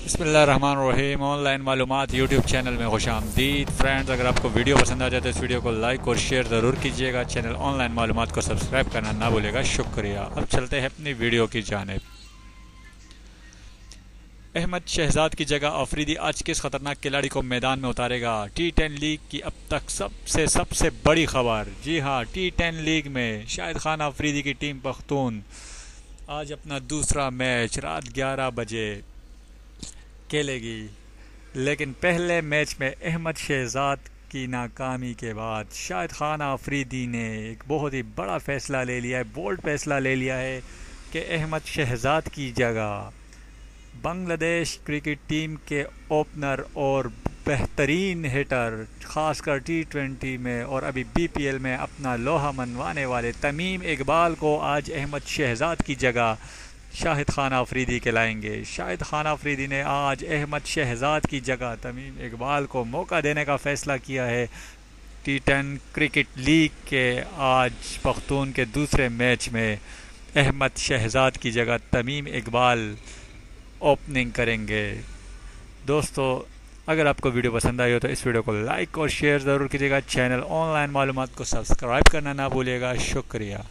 बिस्मिल्लाहिर्रहमानिर्रहीम। ऑनलाइन मालूमात YouTube channel में खुशामदीद। फ्रेंड्स, अगर आपको वीडियो पसंद आ जाए तो इस वीडियो को लाइक और शेयर ज़रूर कीजिएगा। चैनल ऑनलाइन मालूमात को सब्सक्राइब करना ना भूलेगा। शुक्रिया। अब चलते हैं अपनी वीडियो की जानिब। अहमद शहजाद की जगह अफरीदी आज किस खतरनाक खिलाड़ी को मैदान में उतारेगा? टी10 लीग की अब तक सबसे बड़ी खबर। जी हाँ, टी10 लीग में शाहिद खान अफरीदी की टीम पख्तून आज अपना दूसरा मैच रात 11 बजे खेलेगी। लेकिन पहले मैच में अहमद शहजाद की नाकामी के बाद शाहिद खान अफरीदी ने एक बहुत ही बड़ा फैसला ले लिया है, बोल्ड फैसला ले लिया है कि अहमद शहजाद की जगह बांग्लादेश क्रिकेट टीम के ओपनर और बेहतरीन हिटर, खासकर टी20 में और अभी बीपीएल में अपना लोहा मनवाने वाले तमीम इकबाल को आज अहमद शहजाद की जगह शाहिद खान अफरीदी के लाएंगे। शाहिद खान अफरीदी ने आज अहमद शहजाद की जगह तमीम इकबाल को मौका देने का फ़ैसला किया है। टी10 क्रिकेट लीग के आज पख्तून के दूसरे मैच में अहमद शहजाद की जगह तमीम इकबाल ओपनिंग करेंगे। दोस्तों, अगर आपको वीडियो पसंद आई हो तो इस वीडियो को लाइक और शेयर ज़रूर कीजिएगा। चैनल ऑनलाइन मालूमात को सब्सक्राइब करना ना भूलिएगा। शुक्रिया।